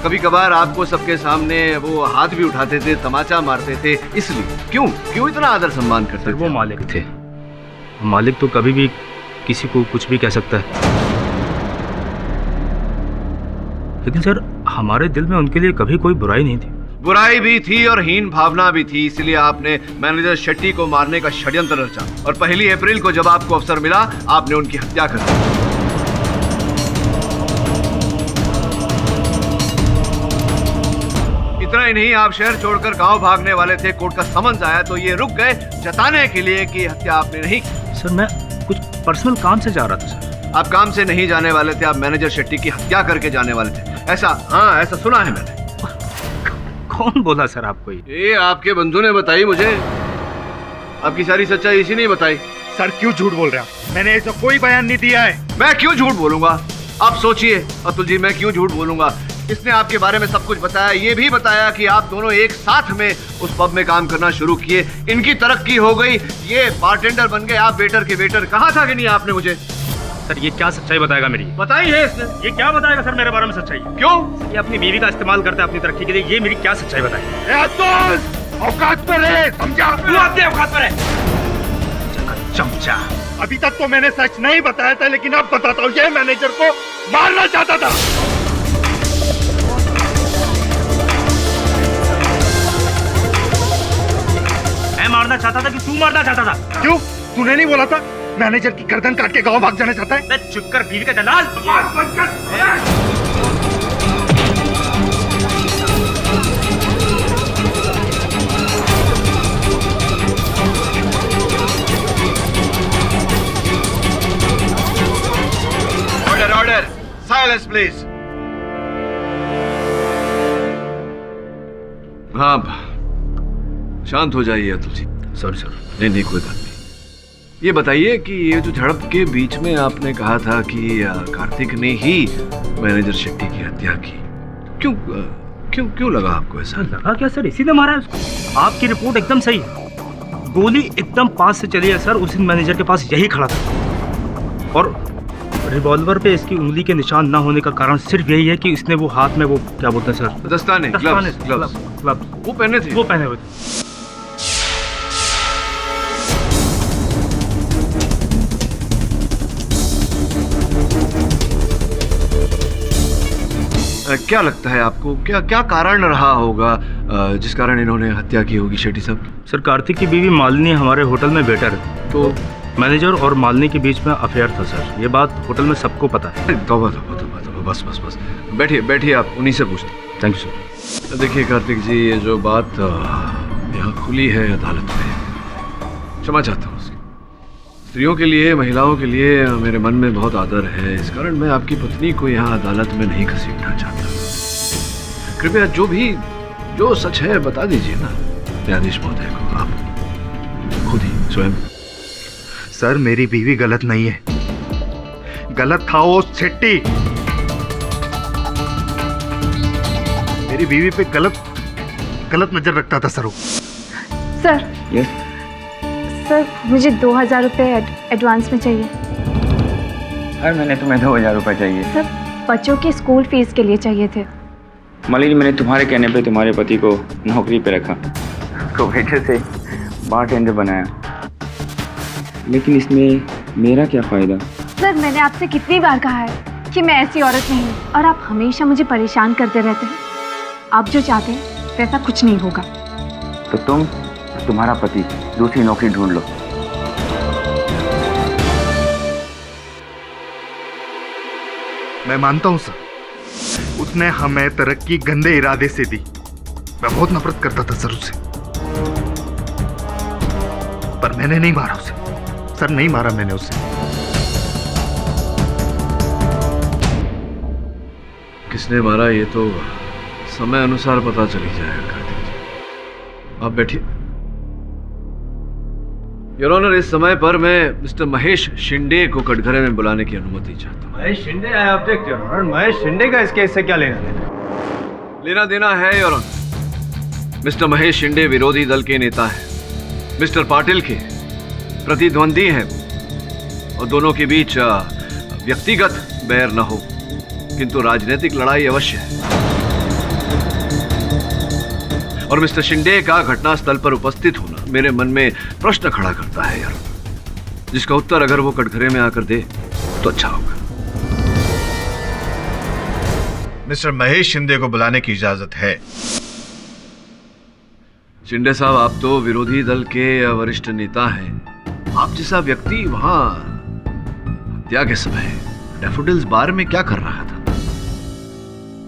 कभी कभार आपको सबके सामने वो हाथ भी उठाते थे, तमाचा मारते थे, इसलिए? क्यों इतना आदर सम्मान करते थे? वो मालिक थे, मालिक तो कभी भी किसी को कुछ भी कह सकता है, लेकिन सर हमारे दिल में उनके लिए कभी कोई बुराई नहीं थी। बुराई भी थी और हीन भावना भी थी, इसलिए आपने मैनेजर शेट्टी को मारने का षड्यंत्र रचा, और 1 अप्रैल को जब आपको अवसर मिला आपने उनकी हत्या कर दी। इतना ही नहीं, आप शहर छोड़कर गांव भागने वाले थे। कोर्ट का समन्स आया तो ये रुक गए जताने के लिए कि हत्या आपने नहीं की। सर मैं कुछ पर्सनल काम से जा रहा था सर। आप काम से नहीं जाने वाले थे, आप मैनेजर शेट्टी की हत्या करके जाने वाले थे, ऐसा? हाँ, ऐसा सुना है मैंने। कौन बोला सर आपको? ये आपके बंधु ने बताई मुझे। आपकी सारी सच्चाई इसी ने बताई। सर क्यों झूठ बोल रहे हैं? मैंने ऐसा कोई बयान नहीं दिया है। मैं क्यों झूठ बोलूंगा? आप सोचिए अतुल जी, मैं क्यों झूठ बोलूंगा? इसने आपके बारे में सब कुछ बताया, ये भी बताया कि आप दोनों एक साथ में उस पब में काम करना शुरू किए, इनकी तरक्की हो गई, ये बारटेंडर बन गए, आप वेटर के वेटर। कहा था कि नहीं आपने मुझे? सर ये क्या सच्चाई बताएगा मेरी? बताई है इसने। ये क्या बताएगा सर मेरे बारे में सच्चाई? क्यों? ये अपनी बीवी का इस्तेमाल करता है अपनी तरक्की के लिए, ये मेरी क्या सच्चाई बताएगा? औकात पर है, समझा? औकात पर है चमचा। अभी तक तो मैंने सच नहीं बताया था, लेकिन अब बताता हूँ, ये मैनेजर को मारना चाहता था। मैं मारना चाहता था कि तू मारना चाहता था? क्यों? तूने नहीं बोला था मैनेजर की गर्दन काट के गांव भाग जाना चाहता है? मैं चुप कर बीवी का दलाल। Silence please. हाँ, शांत हो जाइए अतुल जी। Sorry sir. नहीं, कोई बात नहीं। ये बताइए कि ये जो झड़प के बीच में आपने कहा था कि कार्तिक ने ही मैनेजर शेट्टी की हत्या की, क्यों लगा आपको ऐसा? लगा क्या सर? इसी ने मारा है उसको। आपकी रिपोर्ट एकदम सही है, गोली एकदम पास से चली है सर। उस दिन मैनेजर के पास यही खड़ा था और रिवॉल्वर पे इसकी उंगली के निशान ना होने का कारण सिर्फ यही है कि इसने वो हाथ में वो क्या बोलते हैं सर, दस्ताने, ग्लव्स वो पहने थे। वो पहने हुए थे। क्या लगता है आपको, क्या कारण रहा होगा जिस कारण इन्होंने हत्या की होगी शेट्टी साहब? सर, कार्तिक की बीवी मालिनी हमारे होटल में वेटर है, तो मैनेजर और मालिनी के बीच में अफेयर था सर। ये बात होटल में सबको पता है। तौबा, बस बैठिए, आप उन्हीं से पूछते। Thank you sir. देखिए कार्तिक जी, ये जो बात यहाँ खुली है अदालत में, क्षमा चाहता हूँ। स्त्रियों के लिए, महिलाओं के लिए मेरे मन में बहुत आदर है, इस कारण मैं आपकी पत्नी को यहाँ अदालत में नहीं घसीटना चाहता। कृपया जो सच है बता दीजिए ना न्यायाधीश महोदय को, आप खुद ही स्वयं। सर, मेरी बीवी गलत नहीं है, गलत था वो शेट्टी। मेरी बीवी पे गलत नजर रखता था सर वो। सर, सर मुझे 2000 रुपये एडवांस में चाहिए। हर महीने तुम्हें 2000 रुपये चाहिए? सर, बच्चों की स्कूल फीस के लिए चाहिए थे। मालिनी, मैंने तुम्हारे कहने पे तुम्हारे पति को नौकरी पे रखा, को वेटर से बारटेंडर बनाया, लेकिन इसमें मेरा क्या फ़ायदा? सर, मैंने आपसे कितनी बार कहा है कि मैं ऐसी औरत नहीं हूँ और आप हमेशा मुझे परेशान करते रहते हैं। आप जो चाहते हैं वैसा कुछ नहीं होगा। तो तुम तुम्हारा पति दूसरी नौकरी ढूंढ लो। मैं मानता हूं सर, उसने हमें तरक्की गंदे इरादे से दी। मैं बहुत नफरत करता था सर उससे, पर मैंने नहीं मारा उसे सर, नहीं मारा मैंने उसे। किसने मारा ये तो समय अनुसार पता चली जाएगा कार्तिक जी। आप बैठिए। योर ऑनर, इस समय पर मैं मिस्टर महेश शिंदे को कटघरे में बुलाने की अनुमति चाहता हूँ। Mahesh Shinde, I object your honour. Mahesh Shinde का इस केस से क्या लेना देना है your honour. Mister Mahesh Shinde विरोधी दल के नेता हैं, मिस्टर पाटिल के प्रतिद्वंदी हैं, और दोनों के बीच व्यक्तिगत बैर न हो किंतु राजनीतिक लड़ाई अवश्य है। और मिस्टर शिंदे का घटनास्थल पर उपस्थित होना मेरे मन में प्रश्न खड़ा करता है यार, जिसका उत्तर अगर वो कटघरे में आकर दे तो अच्छा होगा। मिस्टर महेश शिंदे को बुलाने की इजाजत है। शिंदे साहब, आप तो विरोधी दल के वरिष्ठ नेता हैं। आप जैसा व्यक्ति वहां हत्या के समय डैफोडिल्स बार में क्या कर रहा था?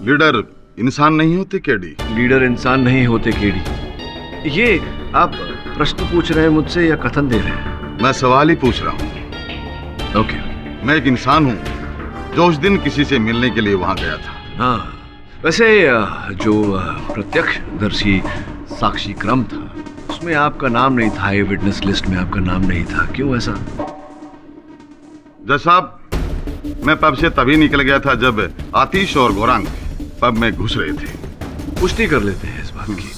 लीडर इंसान नहीं होते केडी। लीडर इंसान नहीं होते केडी, ये आप प्रश्न पूछ रहे हैं मुझसे या कथन दे रहे हैं? मैं सवाल ही पूछ रहा हूँ। ओके। मैं एक इंसान हूँ जो उस दिन किसी से मिलने के लिए वहां गया था। हाँ, वैसे जो प्रत्यक्षदर्शी साक्षी क्रम था उसमें आपका नाम नहीं था, ये विटनेस लिस्ट में आपका नाम नहीं था, क्यों ऐसा? जज साहब, मैं पब से तभी निकल गया था जब आतिश और गौरांग पब में घुस रहे थे। पुष्टि कर लेते हैं इस बात की।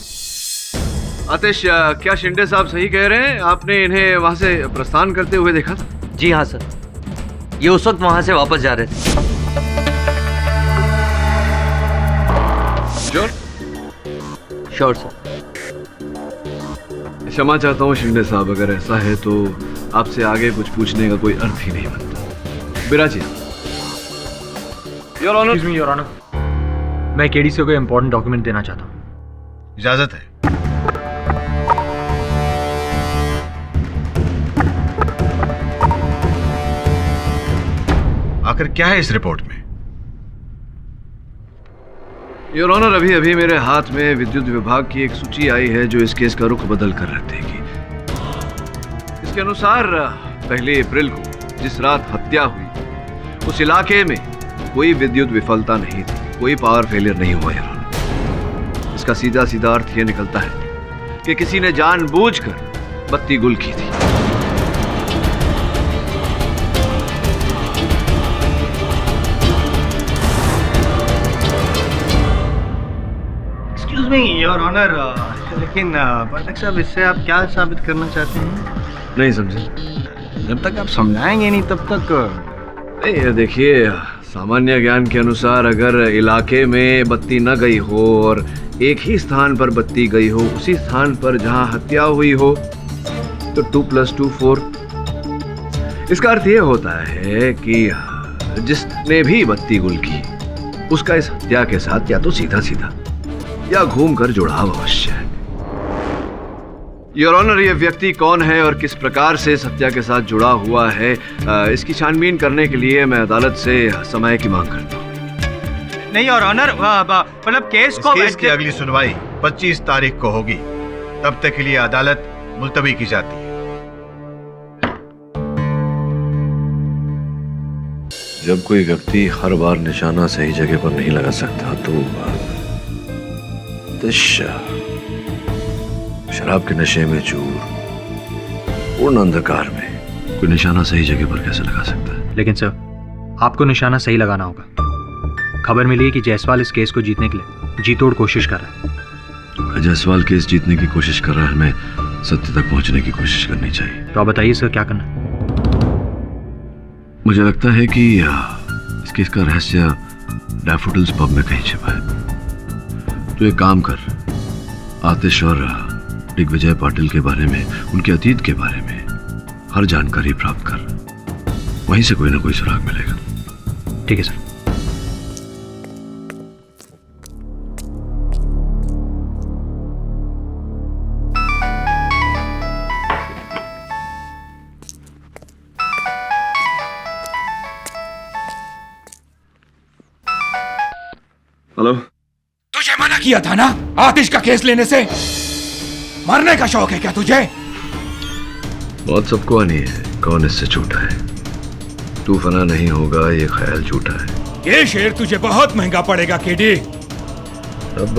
आतिश, क्या शिंदे साहब सही कह रहे हैं? आपने इन्हें वहां से प्रस्थान करते हुए देखा था? जी हाँ सर, ये उस वक्त वहां से वापस जा रहे थे। श्योर? Sure sir. क्षमा चाहता हूँ शिंदे साहब, अगर ऐसा है तो आपसे आगे कुछ पूछने का कोई अर्थ ही नहीं बनता। बिराजी। योर ऑनर, मैं केडीसी को इंपॉर्टेंट डॉक्यूमेंट देना चाहता हूँ। इजाजत है। आखिर क्या है इस रिपोर्ट में? योर ऑनर, अभी अभी मेरे हाथ में विद्युत विभाग की एक सूची आई है जो इस केस का रुख बदल कर रख देगी। इसके अनुसार 1 अप्रैल को जिस रात हत्या हुई उस इलाके में कोई विद्युत विफलता नहीं थी, कोई पावर फेलियर नहीं हुआ यार। इसका सीधा सीधा अर्थ ये निकलता है कि किसी ने जानबूझकर बत्ती गुल की थी। एक्सक्यूज मी योर ऑनर, लेकिन पाठक साहब इससे आप क्या साबित करना चाहते हैं? नहीं समझे? जब तक आप समझाएंगे नहीं तब तक नहीं, देखिए सामान्य ज्ञान के अनुसार अगर इलाके में बत्ती न गई हो और एक ही स्थान पर बत्ती गई हो, उसी स्थान पर जहां हत्या हुई हो, तो 2 + 2 4। इसका अर्थ यह होता है कि जिसने भी बत्ती गुल की उसका इस हत्या के साथ या तो सीधा सीधा या घूमकर जुड़ाव अवश्य है। योर ऑनर, ये व्यक्ति कौन है और किस प्रकार से इस हत्या के साथ जुड़ा हुआ है, इसकी छानबीन करने के लिए मैं अदालत से समय की मांग करता हूँ। नहीं योर ऑनर, मतलब केस की अगली सुनवाई 25 तारीख को होगी। तब तक के लिए अदालत मुलतवी की जाती है। जब कोई व्यक्ति हर बार निशाना सही जगह पर नहीं लगा सकता तो शराब के नशे में चूर, पूर्ण अंधकार में कोई निशाना सही जगह पर कैसे लगा सकता है? लेकिन सर, आपको निशाना सही लगाना होगा। खबर मिली है कि जायसवाल इस केस को जीतने के लिए जी तोड़ कोशिश कर रहा है। जायसवाल केस जीतने की कोशिश कर रहा है, हमें सत्य तक पहुंचने की कोशिश करनी चाहिए। तो आप बताइए सर, क्या करना? मुझे लगता है कि इस केस का रहस्य डैफोडिल्स पब में कहीं छिपा है। तो एक काम कर, आतिश और दिग्विजय पाटिल के बारे में, उनके अतीत के बारे में हर जानकारी प्राप्त कर। वहीं से कोई ना कोई सुराग मिलेगा। ठीक है सर। हेलो, तुझे मना किया था ना आतिश का केस लेने से? मरने का शौक है क्या तुझे? बहुत सबको आनी है, कौन इससे छूटा है? तू फना नहीं होगा ये ख्याल झूठा है। ये शेर तुझे बहुत महंगा पड़ेगा केडी। अब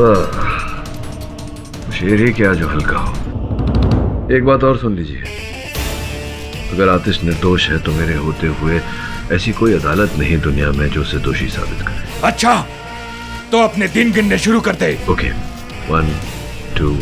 शेर ही क्या जो हल्का हो। एक बात और सुन लीजिए, अगर आतिश निर्दोष है तो मेरे होते हुए ऐसी कोई अदालत नहीं दुनिया में जो उसे दोषी साबित करे। अच्छा, तो अपने दिन गिनने शुरू कर दे। ओके, 1 2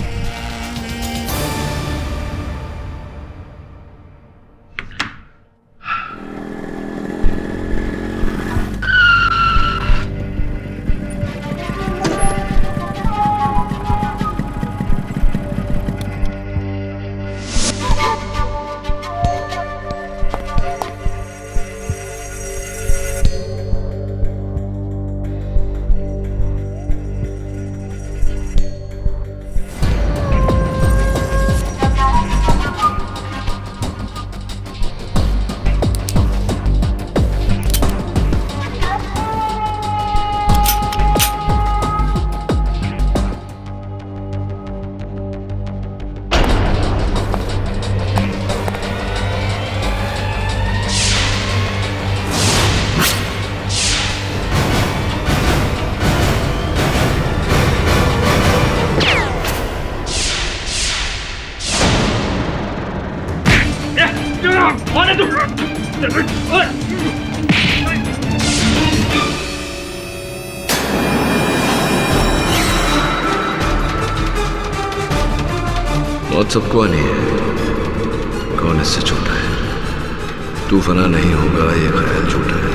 बहुत सबको आनी है, कौन इससे छूटा है? तू फना नहीं होगा ये ख्याल झूठा है।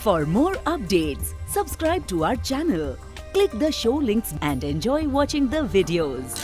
For more updates, subscribe to our channel, click the show links and enjoy watching the videos.